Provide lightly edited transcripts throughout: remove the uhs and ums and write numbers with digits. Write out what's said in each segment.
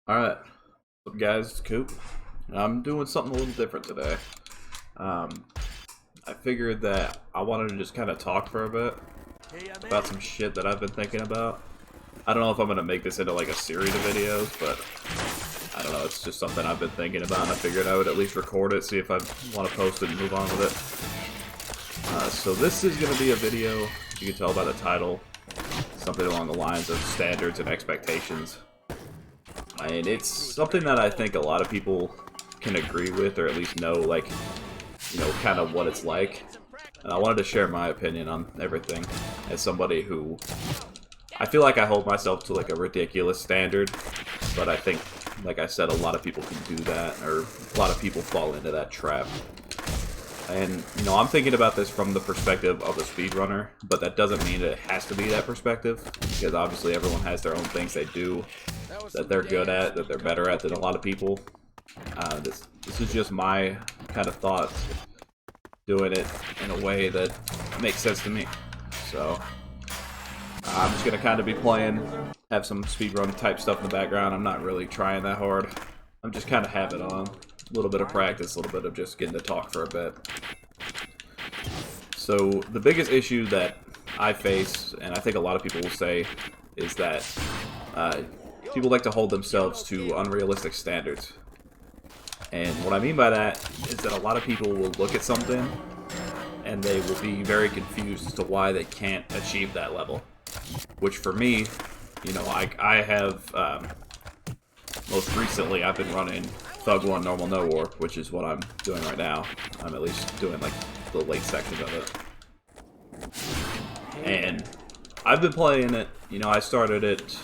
Alright, what's up guys, it's Coop. I'm doing something a little different today. I figured that I wanted to just kind of talk for a bit about some shit that I've been thinking about. I don't know if I'm going to make this into like a series of videos, but I don't know, it's just something I've been thinking about and I figured I would at least record it, see if I want to post it and move on with it. So this is going to be a video, as you can tell by the title, something along the lines of standards and expectations. And it's something that I think a lot of people can agree with, or at least know, like, you know, kind of what it's like. And I wanted to share my opinion on everything as somebody who, I feel like I hold myself to like a ridiculous standard, but I think, like I said, a lot of people can do that, or a lot of people fall into that trap. And, you know, I'm thinking about this from the perspective of a speedrunner, but that doesn't mean it has to be that perspective, because obviously everyone has their own things they do that they're good at, that they're better at than a lot of people. This is just my kind of thoughts, doing it in a way that makes sense to me. So, I'm just going to kind of be playing, have some speedrun type stuff in the background. I'm not really trying that hard. I'm just kind of having it on. A little bit of practice, a little bit of just getting to talk for a bit. So, the biggest issue that I face, and I think a lot of people will say, is that people like to hold themselves to unrealistic standards. And what I mean by that is that a lot of people will look at something and they will be very confused as to why they can't achieve that level. Which for me, you know, I have, most recently I've been running Thug 1 Normal No Warp, which is what I'm doing right now. I'm at least doing like the late sections of it. And I've been playing it, you know, I started it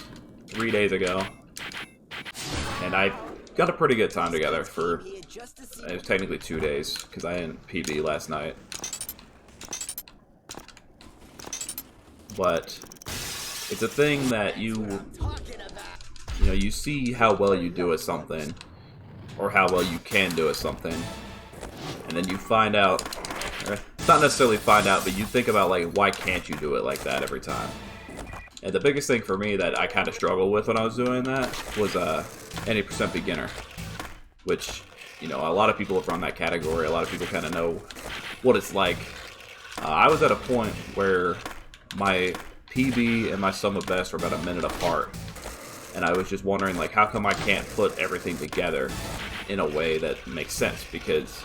3 days ago, and I got a pretty good time together for, it was technically 2 days, because I didn't PB last night. But it's a thing that you know, you see how well you do at something, or how well you can do at something, and then you find out, or not necessarily find out, but you think about, like, why can't you do it like that every time? And the biggest thing for me that I kind of struggled with when I was doing that was any percent beginner, which, you know, a lot of people have run that category. A lot of people kind of know what it's like. I was at a point where my PB and my sum of best were about a minute apart, and I was just wondering, like, how come I can't put everything together in a way that makes sense? Because,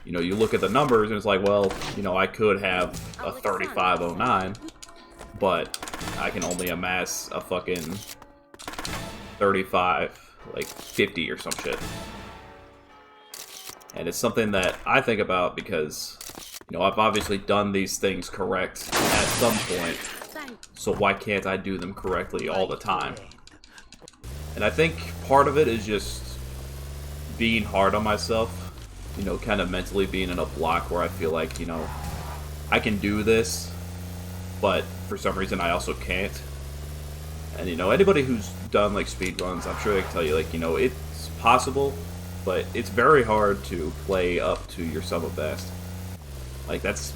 you know, you look at the numbers and it's like, well, you know, I could have a 3509, but I can only amass a fucking 35, like 50 or some shit. And it's something that I think about because, you know, I've obviously done these things correct at some point, so why can't I do them correctly all the time? And I think part of it is just being hard on myself, you know, kind of mentally being in a block where I feel like, you know, I can do this, but for some reason I also can't. And, you know, anybody who's done like speedruns, I'm sure they can tell you, like, you know, it's possible, but it's very hard to play up to your sum of best. Like, that's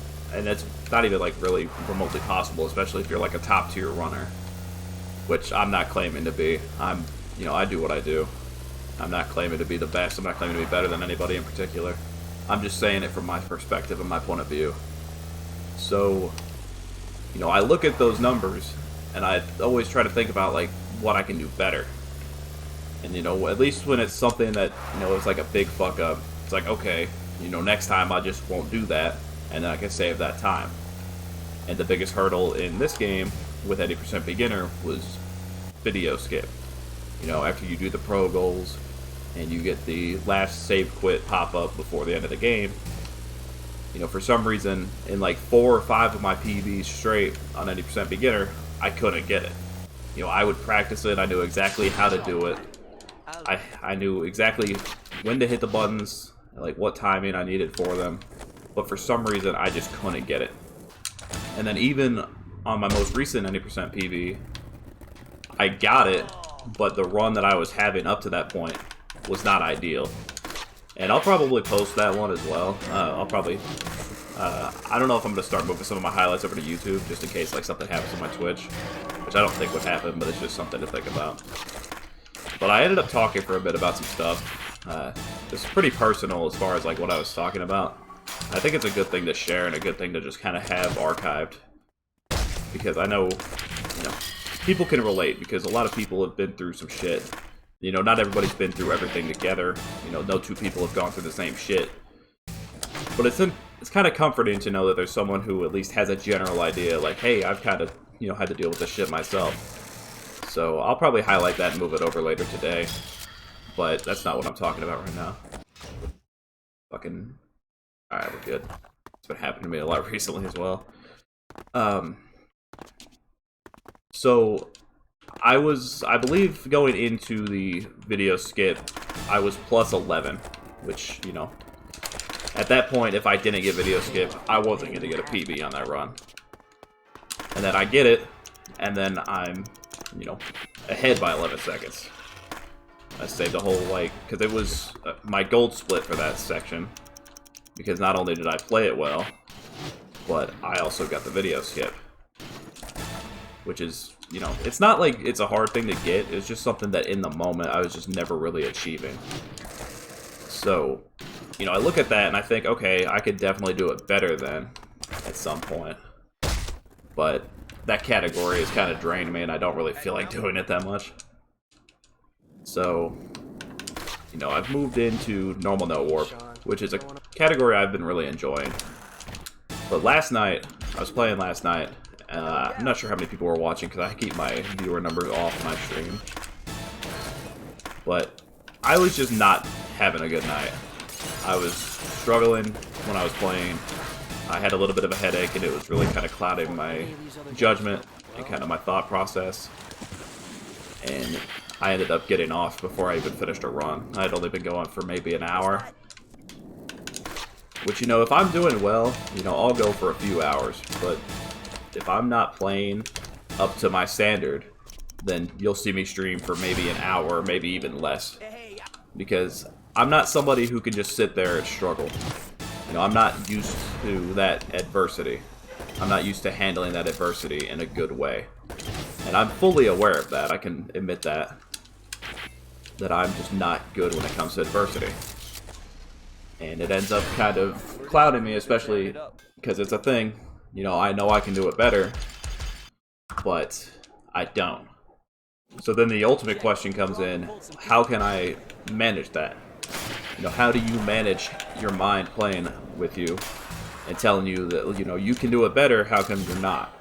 not even like really remotely possible, especially if you're like a top tier runner, which I'm not claiming to be. You know, I do what I do. I'm not claiming to be the best. I'm not claiming to be better than anybody in particular. I'm just saying it from my perspective and my point of view. So, you know, I look at those numbers, and I always try to think about, like, what I can do better. And, you know, at least when it's something that, you know, it's like a big fuck up, it's like, okay, you know, next time I just won't do that, and then I can save that time. And the biggest hurdle in this game, with 80% beginner, was video skip. You know, after you do the pro goals, and you get the last save quit pop-up before the end of the game, you know, for some reason, in like 4 or 5 of my PBs straight on 80% beginner, I couldn't get it. You know, I would practice it, I knew exactly how to do it. I knew exactly when to hit the buttons, like what timing I needed for them, but for some reason, I just couldn't get it. And then even on my most recent 90% PB, I got it, but the run that I was having up to that point was not ideal. And I'll probably post that one as well. I'll probably, I don't know if I'm going to start moving some of my highlights over to YouTube, just in case like something happens on my Twitch, which I don't think would happen, but it's just something to think about. But I ended up talking for a bit about some stuff. It's pretty personal as far as like what I was talking about. I think it's a good thing to share and a good thing to just kind of have archived. Because I know, you know, people can relate because a lot of people have been through some shit. You know, not everybody's been through everything together. You know, no two people have gone through the same shit. But it's kind of comforting to know that there's someone who at least has a general idea, like, hey, I've kind of, you know, had to deal with this shit myself. So I'll probably highlight that and move it over later today. But that's not what I'm talking about right now. Fucking... Alright, we're good. It's been happening to me a lot recently as well. So, I believe, going into the video skip, I was plus 11. Which, you know, at that point, if I didn't get video skip, I wasn't going to get a PB on that run. And then I get it, and then I'm, you know, ahead by 11 seconds. I saved a whole, like, because it was my gold split for that section. Because not only did I play it well, but I also got the video skip. Which is, you know, it's not like it's a hard thing to get, it's just something that in the moment I was just never really achieving. So, you know, I look at that and I think, okay, I could definitely do it better then, at some point. But that category has kind of drained me and I don't really feel like doing it that much. So, you know, I've moved into normal no warp, which is a category I've been really enjoying. But last night, I was playing last night, I'm not sure how many people were watching because I keep my viewer numbers off my stream. But I was just not having a good night. I was struggling when I was playing. I had a little bit of a headache and it was really kind of clouding my judgment and kind of my thought process. And I ended up getting off before I even finished a run. I had only been going for maybe an hour. Which, you know, if I'm doing well, you know, I'll go for a few hours. But if I'm not playing up to my standard, then you'll see me stream for maybe an hour, maybe even less. Because I'm not somebody who can just sit there and struggle. You know, I'm not used to that adversity. I'm not used to handling that adversity in a good way. And I'm fully aware of that. I can admit that. That I'm just not good when it comes to adversity. And it ends up kind of clouding me, especially because it's a thing. You know I can do it better, but I don't. So then the ultimate question comes in, how can I manage that? You know, how do you manage your mind playing with you and telling you that, you know, you can do it better, how come you're not?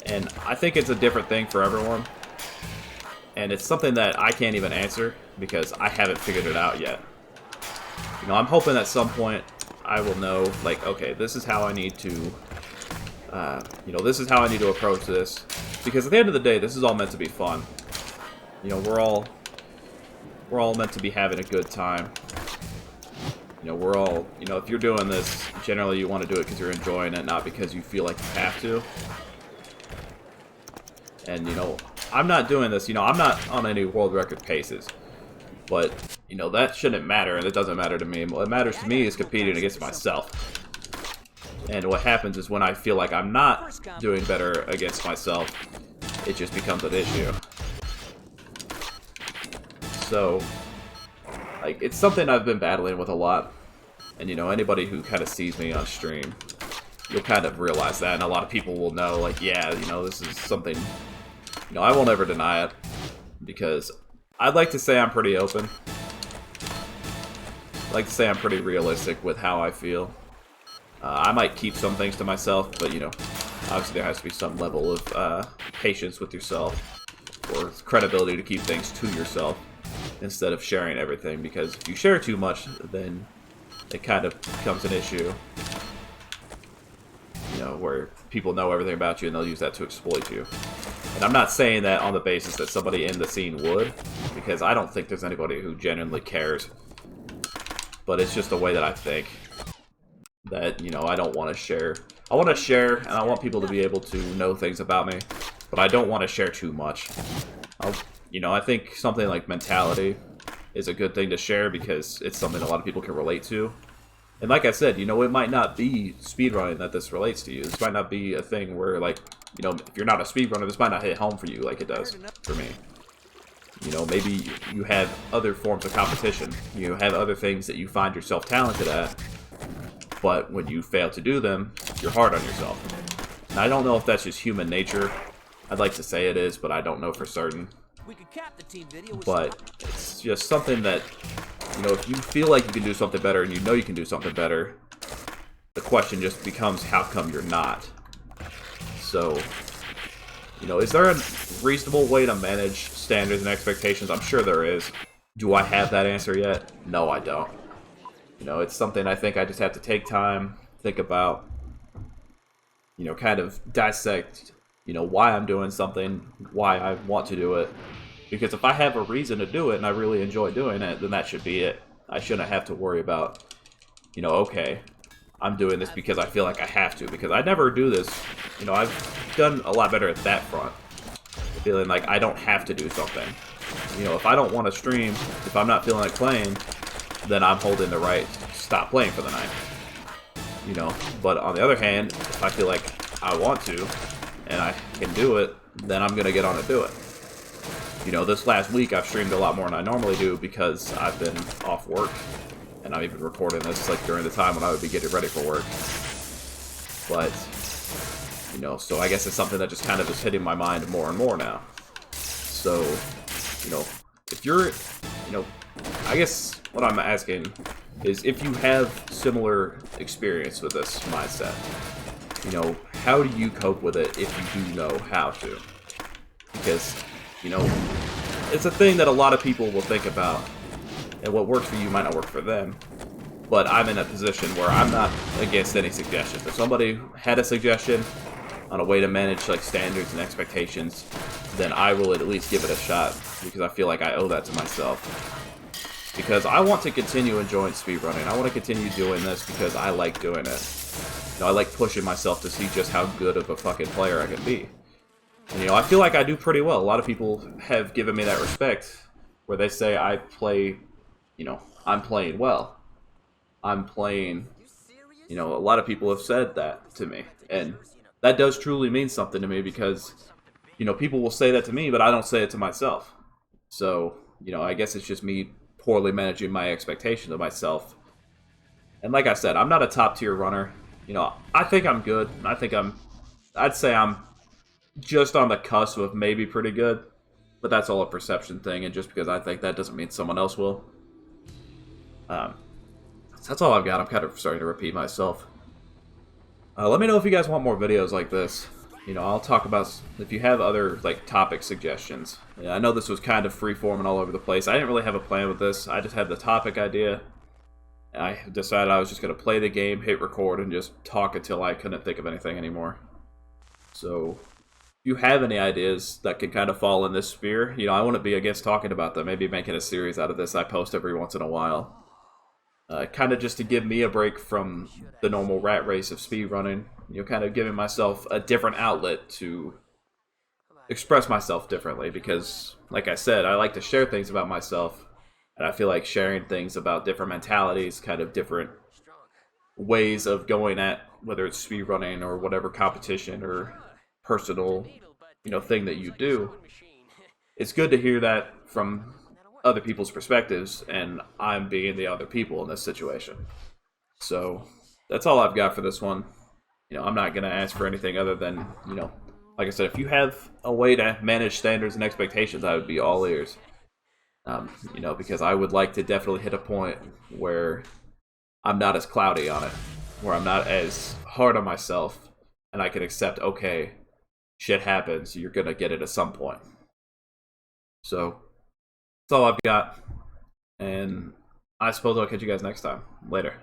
And I think it's a different thing for everyone. And it's something that I can't even answer because I haven't figured it out yet. You know, I'm hoping at some point I will know, like, okay, this is how I need to, you know, this is how I need to approach this. Because at the end of the day, this is all meant to be fun. You know, we're all meant to be having a good time. You know, we're all, you know, if you're doing this, generally you want to do it because you're enjoying it, not because you feel like you have to. And, you know, I'm not doing this, you know, I'm not on any world record paces. But, you know, that shouldn't matter, and it doesn't matter to me. What matters to me is competing against myself. And what happens is when I feel like I'm not doing better against myself, it just becomes an issue. So, like, it's something I've been battling with a lot. And, you know, anybody who kind of sees me on stream, you'll kind of realize that. And a lot of people will know, like, yeah, you know, this is something, you know, I won't ever deny it. Because I'd like to say I'm pretty open. I'd like to say I'm pretty realistic with how I feel. I might keep some things to myself, but, you know, obviously there has to be some level of patience with yourself. Or credibility to keep things to yourself instead of sharing everything. Because if you share too much, then it kind of becomes an issue. You know, where people know everything about you and they'll use that to exploit you. And I'm not saying that on the basis that somebody in the scene would, because I don't think there's anybody who genuinely cares. But it's just the way that I think. That, you know, I don't want to share. I want to share, and I want people to be able to know things about me, but I don't want to share too much. You know, I think something like mentality is a good thing to share because it's something a lot of people can relate to. And like I said, you know, it might not be speedrunning that this relates to you. This might not be a thing where, like, you know, if you're not a speedrunner, this might not hit home for you like it does for me. You know, maybe you have other forms of competition. You have other things that you find yourself talented at, but when you fail to do them, you're hard on yourself. And I don't know if that's just human nature. I'd like to say it is, but I don't know for certain. But it's just something that, you know, if you feel like you can do something better and you know you can do something better, the question just becomes, how come you're not? So, you know, is there a reasonable way to manage standards and expectations? I'm sure there is. Do I have that answer yet? No, I don't. You know, it's something I think I just have to take time, think about, you know, kind of dissect, you know, why I'm doing something, why I want to do it. Because if I have a reason to do it and I really enjoy doing it, then that should be it. I shouldn't have to worry about, you know, okay, I'm doing this because I feel like I have to. Because I never do this. You know, I've done a lot better at that front. Feeling like I don't have to do something. You know, if I don't want to stream, if I'm not feeling like playing, then I'm holding the right to stop playing for the night. You know, but on the other hand, if I feel like I want to, and I can do it, then I'm going to get on and do it. You know, this last week I've streamed a lot more than I normally do because I've been off work. And I'm even recording this like during the time when I would be getting ready for work. But, you know, so I guess it's something that just kind of is hitting my mind more and more now. So, you know, if you're, you know, I guess what I'm asking is if you have similar experience with this mindset, you know, how do you cope with it if you do know how to? Because, you know, it's a thing that a lot of people will think about, and what works for you might not work for them. But I'm in a position where I'm not against any suggestions. If somebody had a suggestion on a way to manage like standards and expectations, then I will at least give it a shot, because I feel like I owe that to myself. Because I want to continue enjoying speedrunning. I want to continue doing this because I like doing it. You know, I like pushing myself to see just how good of a fucking player I can be. And, you know, I feel like I do pretty well. A lot of people have given me that respect, where they say I play, you know, I'm playing well. I'm playing, you know, a lot of people have said that to me. And that does truly mean something to me because, you know, people will say that to me, but I don't say it to myself. So, you know, I guess it's just me poorly managing my expectations of myself. And like I said, I'm not a top tier runner. You know, I think I'm good. I'd say I'm just on the cusp of maybe pretty good. But that's all a perception thing, and just because I think that doesn't mean someone else will. So that's all I've got. I'm kind of starting to repeat myself. Let me know if you guys want more videos like this. You know, I'll talk about if you have other like topic suggestions. Yeah, I know this was kind of free-form and all over the place. I didn't really have a plan with this. I just had the topic idea. I decided I was just going to play the game, hit record, and just talk until I couldn't think of anything anymore. So, if you have any ideas that can kind of fall in this sphere, you know, I wouldn't be against talking about them. Maybe making a series out of this. I post every once in a while. Kind of just to give me a break from the normal rat race of speedrunning. You know, kind of giving myself a different outlet to express myself differently. Because, like I said, I like to share things about myself. And I feel like sharing things about different mentalities, kind of different ways of going at, whether it's speedrunning or whatever competition or personal, you know, thing that you do. It's good to hear that from other people's perspectives, and I'm being the other people in this situation. So that's all I've got for this one. You know, I'm not going to ask for anything other than, you know, like I said, if you have a way to manage standards and expectations, I would be all ears. You know, because I would like to definitely hit a point where I'm not as cloudy on it, where I'm not as hard on myself, and I can accept, okay, shit happens, you're going to get it at some point. So, that's all I've got, and I suppose I'll catch you guys next time. Later.